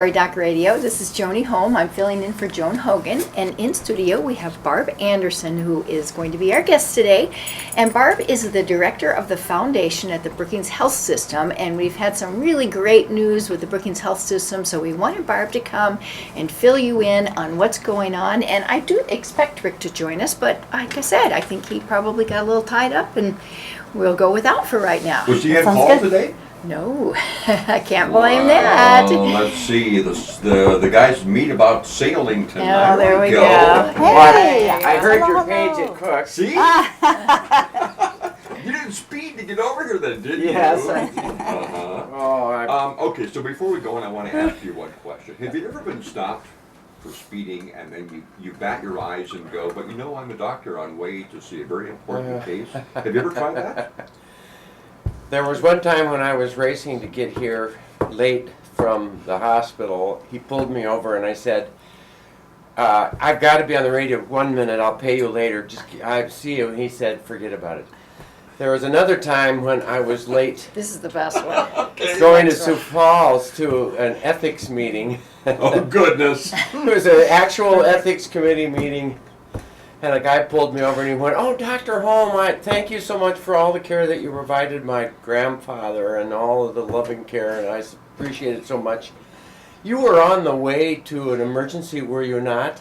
Prairie Doc Radio. This is Joni Holm. I'm filling in for Joan Hogan. And in studio we have Barb Anderson, who is going to be our guest today. And Barb is the director of the foundation at the Brookings Health System. And we've had some really great news with the Brookings Health System. So we wanted Barb to come and fill you in on what's going on. And I do expect Rick to join us. But like I said, I think he probably got a little tied up. And we'll go without for right now. Was he at call today? No, I can't blame that. Let's see. The guys meet about sailing tonight. Oh, there we go. Hey, I heard hello, your page hello. at Cook. See? You didn't speed to get over here then, did you? Yes, I Uh-huh. Okay, so before we go on, I want to ask you one question. Have you ever been stopped for speeding and then you bat your eyes and go, but you know I'm a doctor on way to see a very important case? Have you ever tried that? There was one time when I was racing to get here late from the hospital. He pulled me over and I said, I've got to be on the radio 1 minute. I'll pay you later. I see you. And he said, forget about it. There was another time when I was late This is the best one. going to Sioux Falls to an ethics meeting. Oh, goodness. It was an actual ethics committee meeting. And a guy pulled me over and he went, "Oh, Dr. Holm, thank you so much for all the care that you provided my grandfather and all of the loving care, and I appreciate it so much. You were on the way to an emergency, were you not?"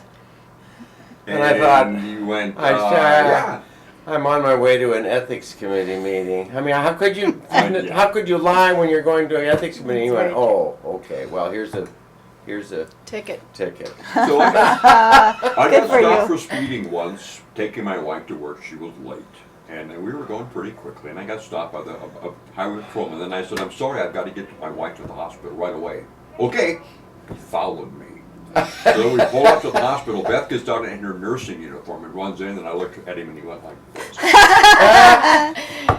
And I thought, you went, yeah. I'm on my way to an ethics committee meeting. I mean, how could you lie when you're going to an ethics committee? He went, "Oh, okay, well, here's a Ticket. ticket." So I got Good for stopped you. for speeding once, taking my wife to work. She was late. And we were going pretty quickly. And I got stopped by the highway patrolman. And then I said, "I'm sorry, I've got to get my wife to the hospital right away." "Okay." He followed me. So we pull up to the hospital. Beth gets down in her nursing uniform and runs in. And I looked at him and he went like this. I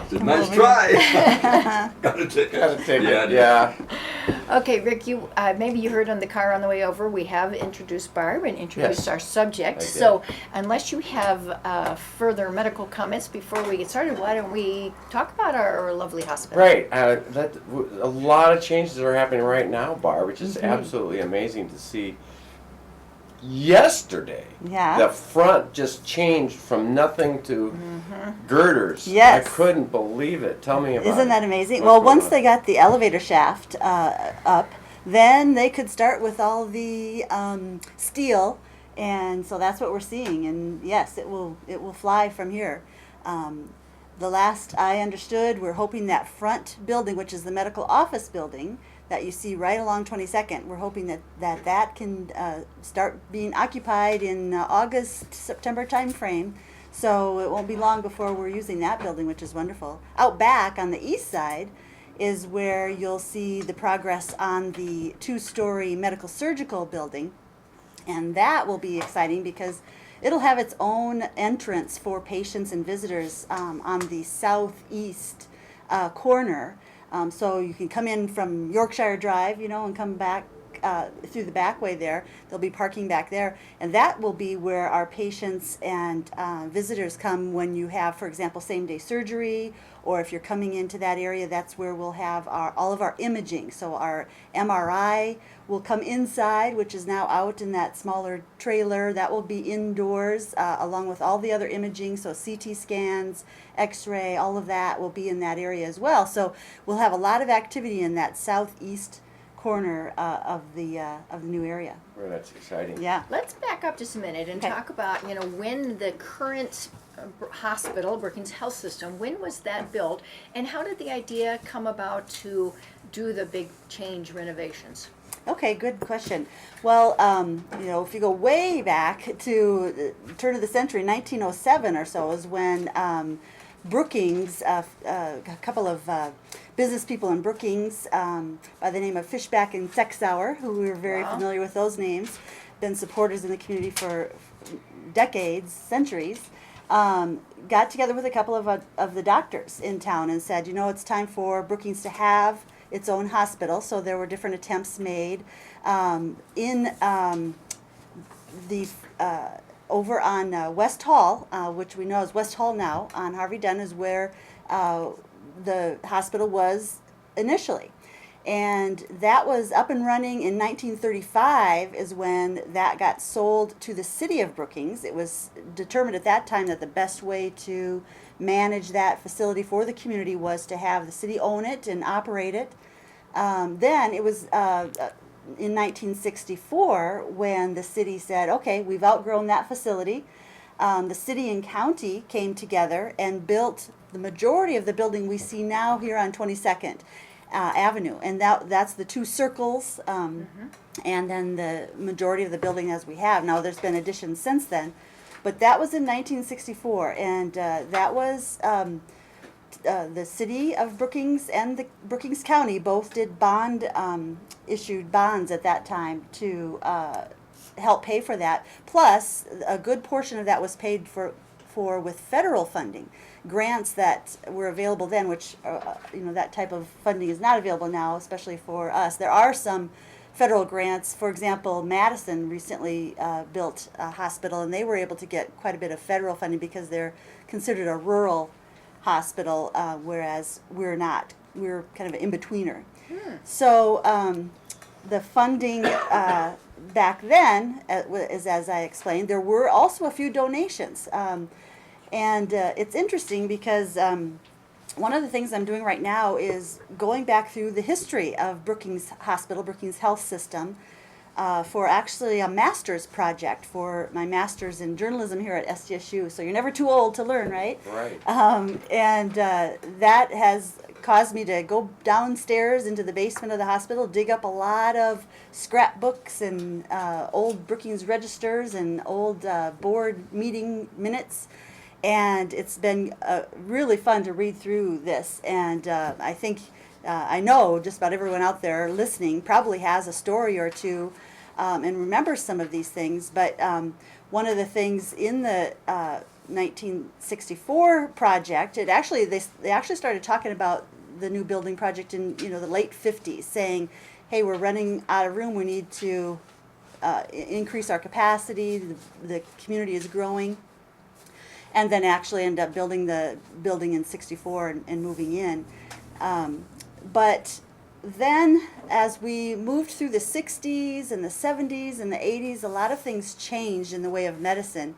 said, "Nice try." Got a ticket. Got a ticket, Yeah. Okay, Rick, maybe you heard on the car on the way over, we have introduced Barb and introduced Yes, our subject. I did. So unless you have further medical comments before we get started, why don't we talk about our lovely hospital? Right. A lot of changes are happening right now, Barb, which is absolutely amazing to see. Yesterday, Yeah. the front just changed from nothing to girders. Yes. I couldn't believe it. Tell me about it. Isn't that amazing? What's Well, going once on? they got the elevator shaft up, then they could start with all the steel, and so that's what we're seeing. And yes, it will fly from here. The last I understood, we're hoping that front building, which is the medical office building that you see right along 22nd, we're hoping that can start being occupied in August, September timeframe. So it won't be long before we're using that building, which is wonderful. Out back on the east side is where you'll see the progress on the 2-story medical surgical building. And that will be exciting because it'll have its own entrance for patients and visitors on the southeast corner. So you can come in from Yorkshire Drive, and come back through the back way there. There'll be parking back there. And that will be where our patients and visitors come when you have, for example, same-day surgery, or if you're coming into that area, that's where we'll have all of our imaging. So our MRI will come inside, which is now out in that smaller trailer. That will be indoors, along with all the other imaging. So CT scans, X-ray, all of that will be in that area as well. So we'll have a lot of activity in that southeast corner of the new area. Well, that's exciting. Yeah. Let's back up just a minute and Okay. talk about, when the current hospital, Brookings Health System, when was that built? And how did the idea come about to do the big change renovations? Okay, good question. Well, if you go way back to the turn of the century, 1907 or so, is when Brookings, a couple of business people in Brookings by the name of Fishback and Sexauer, who we were very familiar with those names, been supporters in the community for decades, centuries, got together with a couple of the doctors in town and said, it's time for Brookings to have its own hospital. So there were different attempts made in the over on West Hall, which we know is West Hall now, on Harvey Dunn is where the hospital was initially. And that was up and running in 1935 is when that got sold to the city of Brookings. It was determined at that time that the best way to manage that facility for the community was to have the city own it and operate it. Then it was in 1964 when the city said, okay, we've outgrown that facility. The city and county came together and built the majority of the building we see now here on 22nd Avenue. And that's the two circles, and then the majority of the building as we have. Now there's been additions since then, but that was in 1964, and that was the city of Brookings and the Brookings County both did issued bonds at that time to help pay for that. Plus, a good portion of that was paid for with federal funding, grants that were available then, which that type of funding is not available now, especially for us. There are some federal grants. For example, Madison recently built a hospital, and they were able to get quite a bit of federal funding because they're considered a rural hospital, whereas we're not. We're kind of an in-betweener. So the funding back then, is as I explained, there were also a few donations. And it's interesting because one of the things I'm doing right now is going back through the history of Brookings Hospital, Brookings Health System, for actually a master's project for my master's in journalism here at SDSU. So you're never too old to learn, right? Right. And that has caused me to go downstairs into the basement of the hospital, dig up a lot of scrapbooks and old Brookings registers and old board meeting minutes. And it's been really fun to read through this. And I think, I know just about everyone out there listening probably has a story or two and remembers some of these things. But one of the things in the 1964 project, they actually started talking about the new building project in the late 50s, saying, hey, we're running out of room, we need to increase our capacity, the community is growing. And then actually end up building the building in 64 and moving in. But then as we moved through the 60s and the 70s and the 80s, a lot of things changed in the way of medicine.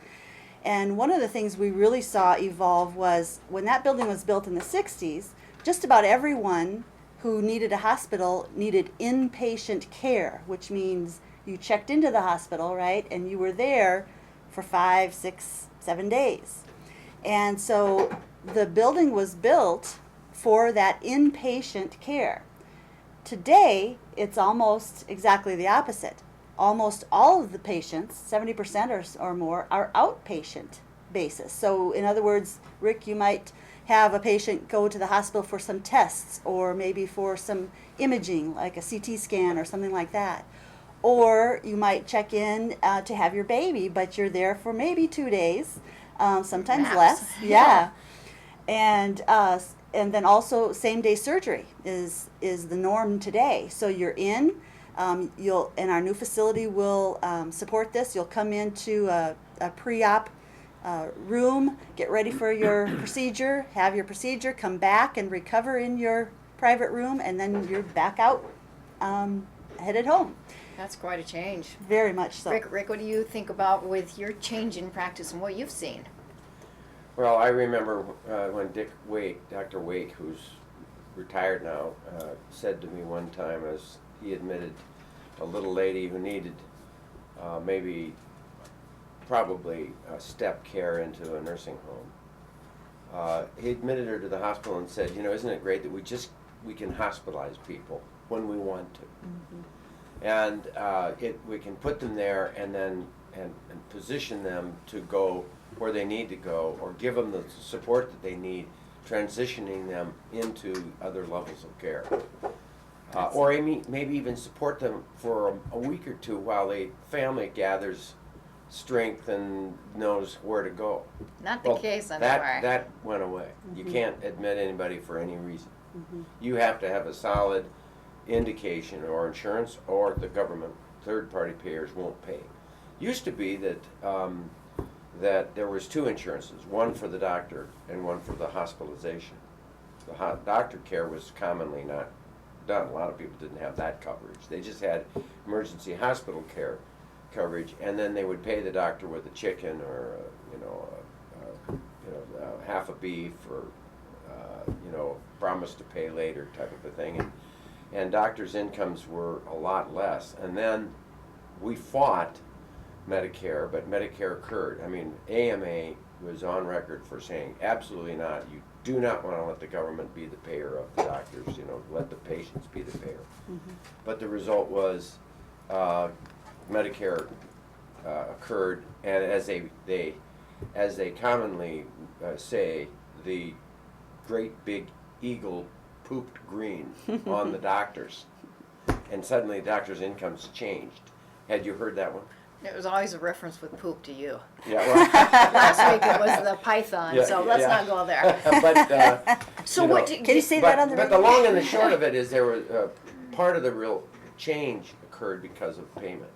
And one of the things we really saw evolve was when that building was built in the 60s, just about everyone who needed a hospital needed inpatient care, which means you checked into the hospital, right, and you were there for 5, 6, 7 days. And so the building was built for that inpatient care. Today, it's almost exactly the opposite. Almost all of the patients, 70% or more, are outpatient basis. So in other words, Rick, you might have a patient go to the hospital for some tests or maybe for some imaging like a CT scan or something like that. Or you might check in to have your baby, but you're there for maybe 2 days, sometimes Max. less. Yeah. And then also same-day surgery is the norm today. So you're in, and our new facility will support this. You'll come into a pre-op room, get ready for your procedure, have your procedure, come back and recover in your private room, and then you're back out, headed home. That's quite a change. Very much so. Rick, what do you think about with your change in practice and what you've seen? Well, I remember when Dr. Wake, who's retired now, said to me one time as he admitted a little lady who needed probably step care into a nursing home. He admitted her to the hospital and said, isn't it great that we can hospitalize people when we want to. Mm-hmm. And we can put them there and then and position them to go where they need to go, or give them the support that they need, transitioning them into other levels of care. Or maybe even support them for a week or two while the family gathers strength and knows where to go. Not the case anymore. That went away. Mm-hmm. You can't admit anybody for any reason. Mm-hmm. You have to have a solid indication, or insurance or the government, third-party payers won't pay. Used to be that that there was two insurances, one for the doctor and one for the hospitalization. The doctor care was commonly done. A lot of people didn't have that coverage. They just had emergency hospital care coverage, and then they would pay the doctor with a chicken or half a beef or promise to pay later type of a thing, and doctors' incomes were a lot less. And then we fought Medicare, but Medicare occurred. I mean, AMA was on record for saying absolutely not. You do not want to let the government be the payer of the doctors. Let the patients be the payer. Mm-hmm. But the result was Medicare occurred, and as they commonly say, the great big eagle pooped green on the doctors, and suddenly doctors' incomes changed. Had you heard that one? It was always a reference with poop to you. Yeah. Well, Last week it was the python, Yeah, so let's yeah. not go there. but So what did Can you say that on the but radio? the long and the short of it is there was part of the real change occurred because of payment,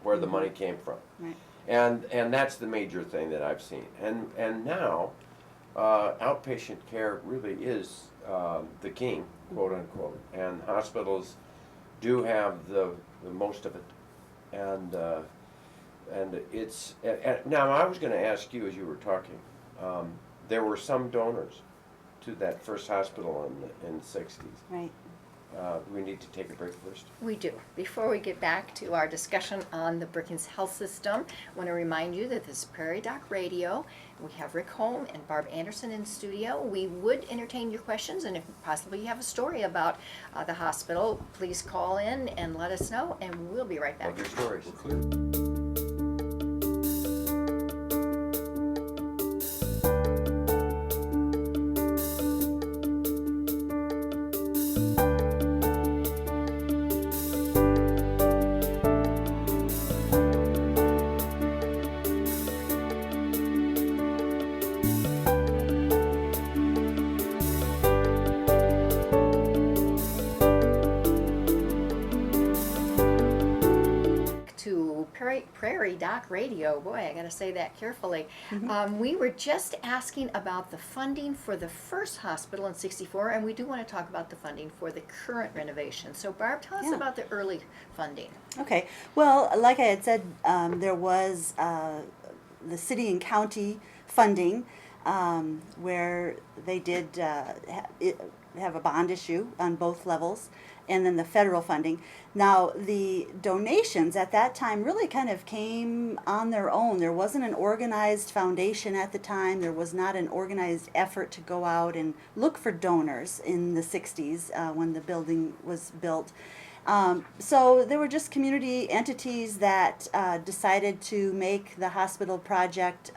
where the money came from. Right. And that's the major thing that I've seen. And now, outpatient care really is the king, quote unquote. And hospitals do have the most of it. And it's now I was going to ask you as you were talking. There were some donors to that first hospital in the 60s. Right. We need to take a break first. We do. Before we get back to our discussion on the Brookings Health System, I want to remind you that this is Prairie Doc Radio. We have Rick Holm and Barb Anderson in studio. We would entertain your questions, and if possibly you have a story about the hospital, please call in and let us know, and we'll be right back. Love your stories. We're clear. To Prairie Doc Radio. Boy, I got to say that carefully. We were just asking about the funding for the first hospital in '64, and we do want to talk about the funding for the current renovation. So, Barb, tell us Yeah. about the early funding. Okay. Well, like I had said, there was the city and county funding where they did have a bond issue on both levels, and then the federal funding. Now, the donations at that time really kind of came on their own. There wasn't an organized foundation at the time. There was not an organized effort to go out and look for donors in the 60s when the building was built. So there were just community entities that decided to make the hospital project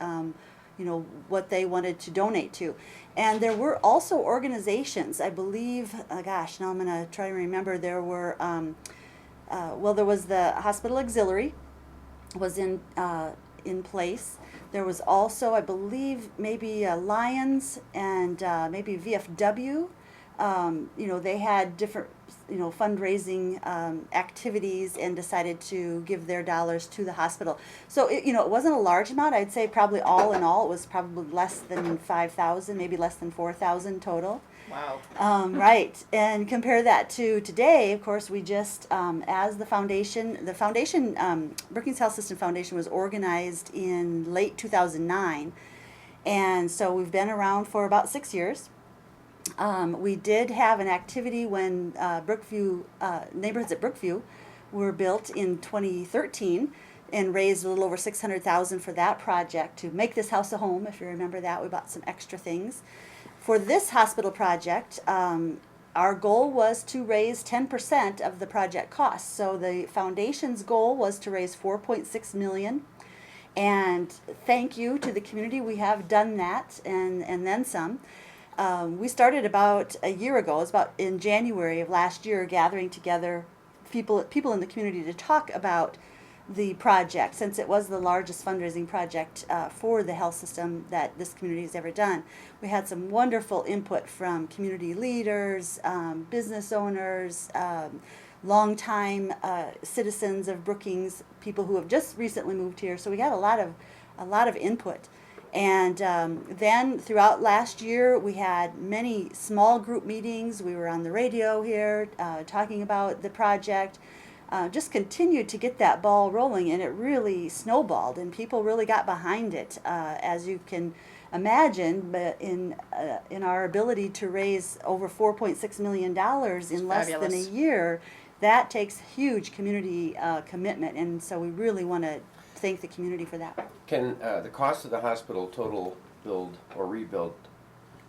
what they wanted to donate to. And there were also organizations, I believe, gosh, now I'm going to try to remember, there were, there was the Hospital Auxiliary was in place. There was also, I believe, maybe Lions and maybe VFW. They had different, fundraising activities and decided to give their dollars to the hospital. So, it wasn't a large amount. I'd say probably all in all, it was probably less than 5,000, maybe less than 4,000 total. Wow. Right. And compare that to today, of course, we just, as the foundation, Brookings Health System Foundation was organized in late 2009. And so we've been around for about 6 years. We did have an activity when Brookview, neighborhoods at Brookview were built in 2013 and raised a little over $600,000 for that project to make this house a home. If you remember that, we bought some extra things. For this hospital project, our goal was to raise 10% of the project costs. So the foundation's goal was to raise $4.6 million. And thank you to the community, we have done that and then some. We started about a year ago, it was about in January of last year, gathering together people in the community to talk about the project, since it was the largest fundraising project for the health system that this community has ever done. We had some wonderful input from community leaders, business owners, longtime citizens of Brookings, people who have just recently moved here. So we got a lot of input. And then throughout last year, we had many small group meetings. We were on the radio here talking about the project. Just continued to get that ball rolling, and it really snowballed, and people really got behind it, as you can imagine. But in our ability to raise over $4.6 million in less than a fabulous. year, that takes huge community commitment, and so we really want to thank the community for that. Can the cost of the hospital total build or rebuild,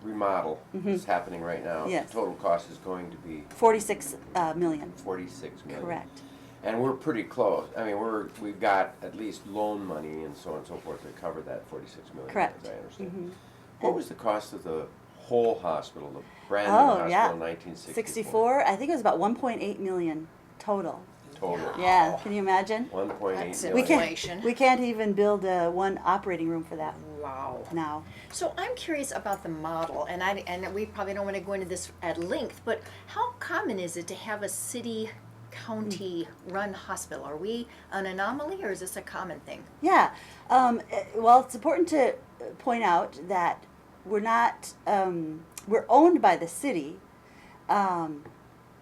remodel is happening right now? Yes. The total cost is going to be 46 million. 46 million. Correct. And we're pretty close. I mean, we've got at least loan money and so on and so forth to cover that 46 million. Correct. As I understand. What was the cost of the whole hospital, the brand new Oh, hospital yeah. in 1964? 64. I think it was about 1.8 million total. Total. Yeah, can you imagine? 1.8 That's million. We Inflation. can't, we can't even build one operating room for that Wow. now. So I'm curious about the model, and we probably don't want to go into this at length, but how common is it to have a city, county run hospital? Are we an anomaly, or is this a common thing? Yeah. Well, it's important to point out that we're not, we're owned by the city,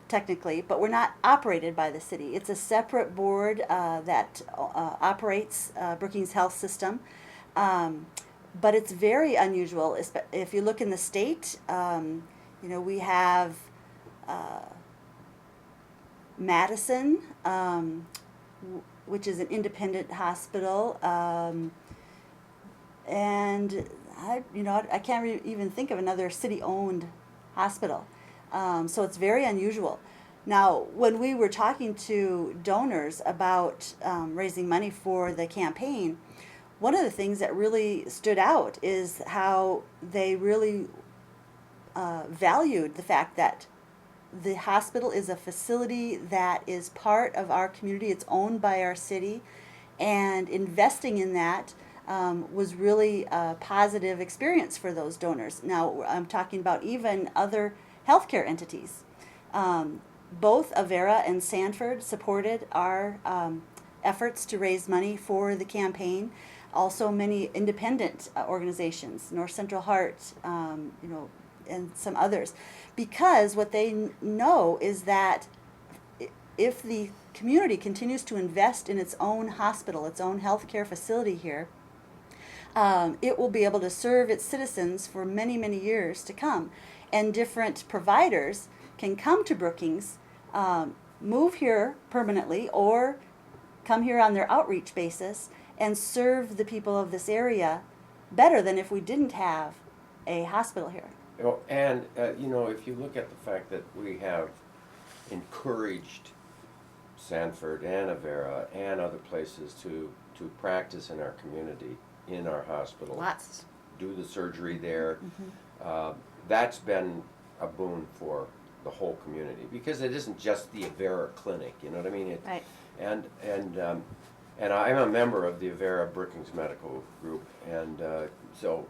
technically, but we're not operated by the city. It's a separate board that operates Brookings Health System. But it's very unusual. If you look in the state, we have Madison, which is an independent hospital, and I can't even think of another city-owned hospital. So it's very unusual. Now, when we were talking to donors about raising money for the campaign, one of the things that really stood out is how they really valued the fact that the hospital is a facility that is part of our community. It's owned by our city, and investing in that was really a positive experience for those donors. Now, I'm talking about even other healthcare entities. Both Avera and Sanford supported our efforts to raise money for the campaign. Also, many independent organizations, North Central Heart, and some others, because what they know is that if the community continues to invest in its own hospital, its own healthcare facility here, it will be able to serve its citizens for many, many years to come. And different providers can come to Brookings, move here permanently, or come here on their outreach basis and serve the people of this area better than if we didn't have a hospital here. And if you look at the fact that we have encouraged Sanford and Avera and other places to practice in our community, in our hospital, Lots. do the surgery there, that's been a boon for the whole community, because it isn't just the Avera clinic, you know what I mean? Right. And I'm a member of the Avera Brookings Medical Group, and so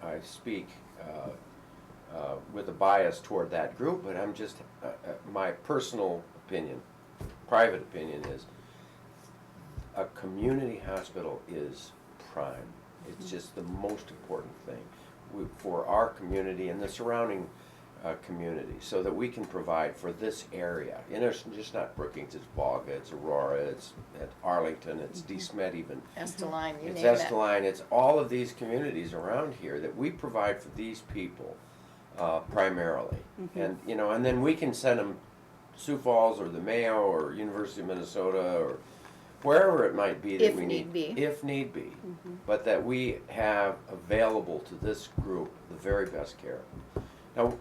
I speak with a bias toward that group, but I'm just, my personal opinion, private opinion is a community hospital is prime. It's just the most important thing for our community and the surrounding community, so that we can provide for this area. And it's just not Brookings, it's Volga, it's Aurora, it's at Arlington, it's DeSmet even. Esteline, you It's name it. Esteline, it's all of these communities around here that we provide for these people primarily. And and then we can send them Sioux Falls or the Mayo or University of Minnesota or wherever it might be that If we need be. If need be. But that we have available to this group the very best care. Now,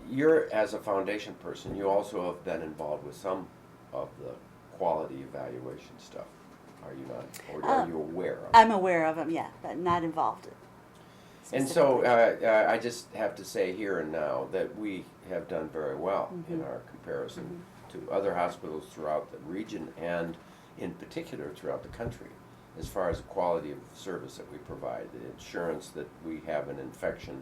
you're, as a foundation person, you also have been involved with some of the quality evaluation stuff, are you not? Or are you aware of it? I'm aware of them, yeah, but not involved. And so specifically. I just have to say here and now that we have done very well in our comparison to other hospitals throughout the region and in particular throughout the country, as far as the quality of service that we provide, the insurance that we have an infection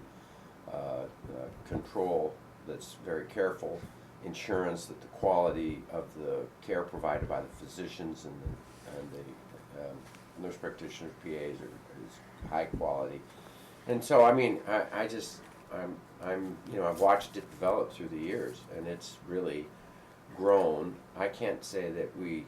control that's very careful, insurance that the quality of the care provided by the physicians and the nurse practitioners, PAs is high quality. And so, I mean, I've watched it develop through the years, and it's really grown. I can't say that we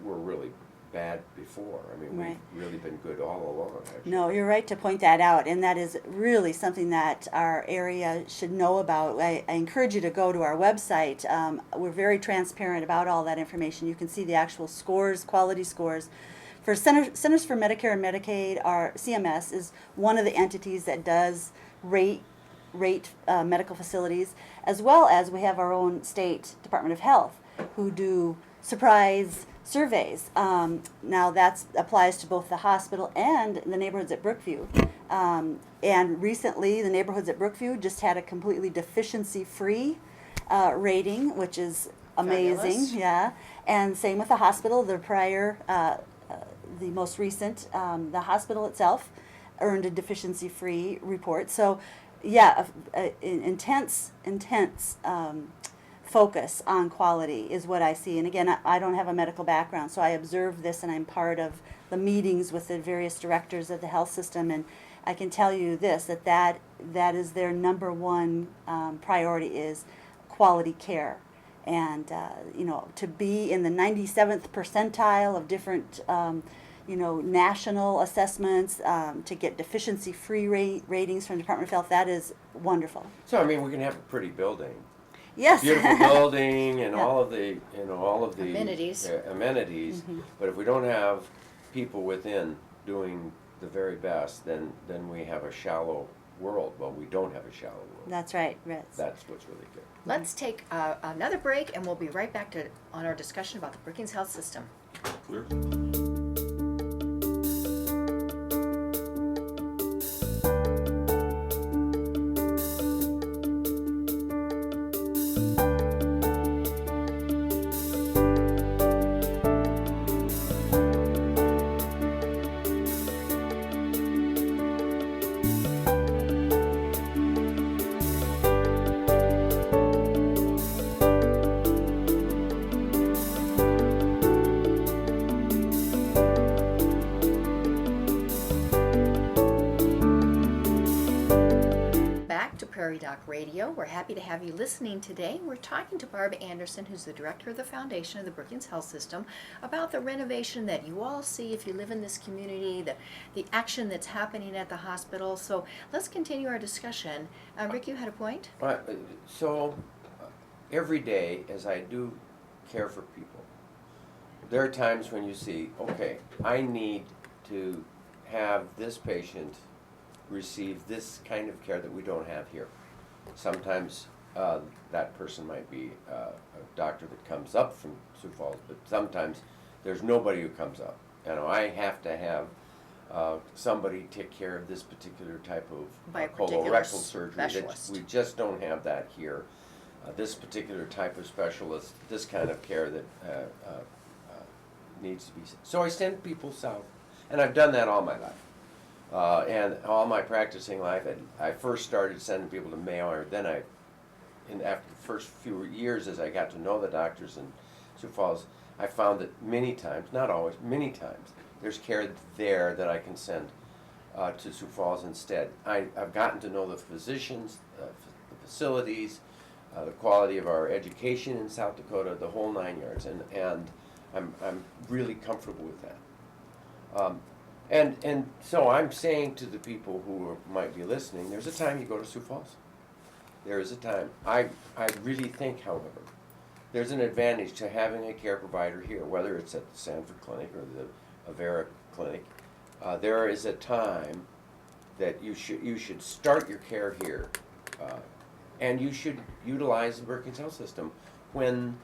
were really bad before. I mean, Right. we've really been good all along, actually. No, you're right to point that out, and that is really something that our area should know about. I encourage you to go to our website. We're very transparent about all that information. You can see the actual scores, quality scores. For Centers for Medicare and Medicaid, our CMS is one of the entities that does rate medical facilities, as well as we have our own state Department of Health who do surprise surveys. Now that applies to both the hospital and the neighborhoods at Brookview. And recently, the neighborhoods at Brookview just had a completely deficiency-free rating, which is amazing. Fabulous. Yeah, and same with the hospital. The most recent, the hospital itself earned a deficiency-free report. So, yeah, intense focus on quality is what I see. And again, I don't have a medical background, so I observe this, and I'm part of the meetings with the various directors of the health system, and I can tell you this, that is their number one priority is quality care. And, to be in the 97th percentile of different, national assessments, to get deficiency-free ratings from the Department of Health, that is wonderful. So, I mean, we can have a pretty building. Yes. Beautiful building and Yeah. all of the Amenities. amenities. Mhm. But if we don't have people within doing the very best, then we have a shallow world. Well, we don't have a shallow world. That's right, Ritz. That's what's really good. Let's take another break, and we'll be right back on our discussion about the Brookings Health System. Clear? Back to Prairie Doc Radio. We're happy to have you listening today. We're talking to Barb Anderson, who's the director of the foundation of the Brookings Health System, about the renovation that you all see if you live in this community, the action that's happening at the hospital. So let's continue our discussion. Rick, you had a point? So, every day as I do care for people, there are times when you see, okay, I need to have this patient receive this kind of care that we don't have here. Sometimes that person might be a doctor that comes up from Sioux Falls, but sometimes there's nobody who comes up. I have to have somebody take care of this particular type of By a particular colorectal surgery. specialist. We just don't have that here. This particular type of specialist, this kind of care that needs to be. So I send people south, and I've done that all my life. And all my practicing life, I first started sending people to Mayo, or then after the first few years as I got to know the doctors in Sioux Falls, I found that many times, not always, many times, there's care there that I can send to Sioux Falls instead. I've gotten to know the physicians, the facilities, the quality of our education in South Dakota, the whole 9 yards, and I'm really comfortable with that. And so I'm saying to the people who might be listening, there's a time you go to Sioux Falls. There is a time. I really think, however, there's an advantage to having a care provider here, whether it's at the Sanford Clinic or the Avera Clinic. There is a time that you should start your care here, and you should utilize the Brookings Health System when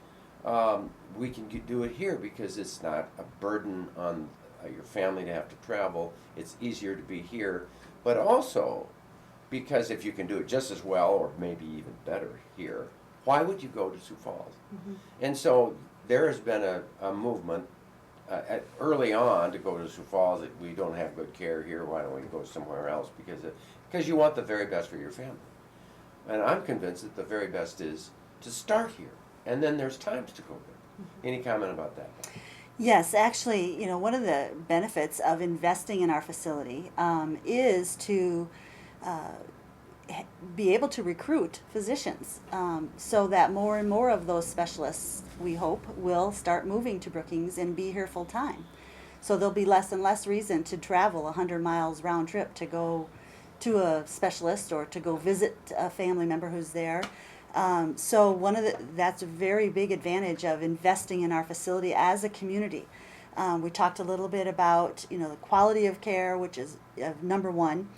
we can do it here, because it's not a burden on your family to have to travel. It's easier to be here, but also because if you can do it just as well or maybe even better here, why would you go to Sioux Falls? Mm-hmm. And so there has been a movement early on to go to Sioux Falls, that we don't have good care here, why don't we go somewhere else, because you want the very best for your family. And I'm convinced that the very best is to start here, and then there's times to go there. Mm-hmm. Any comment about that? Yes, actually, one of the benefits of investing in our facility is to be able to recruit physicians so that more and more of those specialists, we hope, will start moving to Brookings and be here full time. So there'll be less and less reason to travel 100 miles round trip to go to a specialist or to go visit a family member who's there. So that's a very big advantage of investing in our facility as a community. We talked a little bit about the quality of care, which is number one.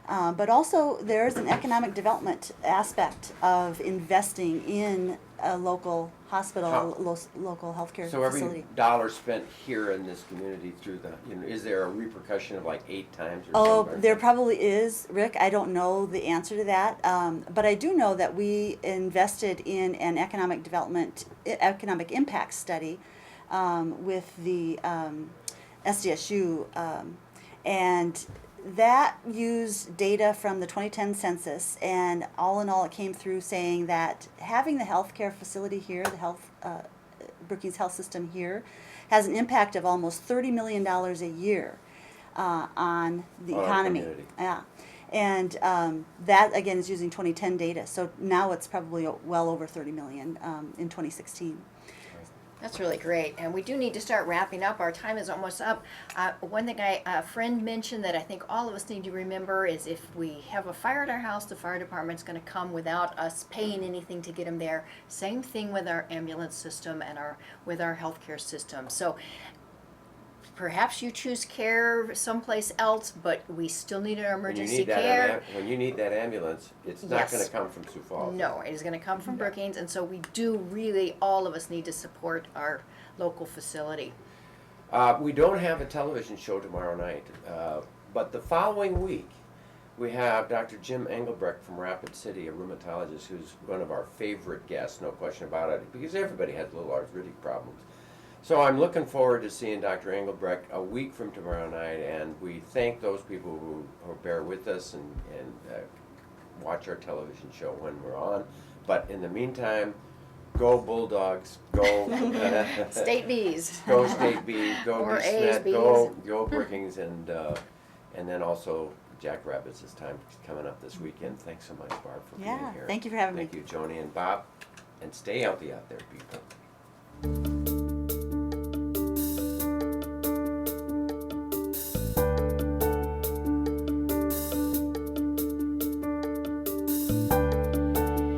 But also there's an economic development aspect of investing in a local hospital, local healthcare So every facility. dollar spent here in this community through is there a repercussion of like 8 times or Oh, something? there probably is, Rick. I don't know the answer to that. But I do know that we invested in an economic impact study with the SDSU, and that used data from the 2010 census, and all in all, it came through saying that having the healthcare facility here, Brookings Health System here, has an impact of almost $30 million a year on the On our economy. community. Yeah. And that, again, is using 2010 data. So now it's probably well over 30 million in 2016. That's really great, and we do need to start wrapping up. Our time is almost up. One thing a friend mentioned that I think all of us need to remember is if we have a fire at our house, the fire department's going to come without us paying anything to get them there. Same thing with our ambulance system and with our healthcare system. So perhaps you choose care someplace else, but we still need our emergency care. When you need that ambulance, it's not Yes. going to come from Sioux Falls. No, it is going to come from Brookings, and so we do really, all of us need to support our local facility. We don't have a television show tomorrow night, but the following week we have Dr. Jim Engelbrecht from Rapid City, a rheumatologist who's one of our favorite guests, no question about it, because everybody has little arthritic problems. So I'm looking forward to seeing Dr. Engelbrecht a week from tomorrow night, and we thank those people who bear with us and watch our television show when we're on. But in the meantime, go Bulldogs, go State bees. go State Bees, go Or Lee A's, Smith, B's. go Brookings, and then also Jackrabbits is coming up this weekend. Thanks so much, Barb, for being Yeah, here. thank you for having me. Thank you, Joni and Bob, and stay healthy out there, people.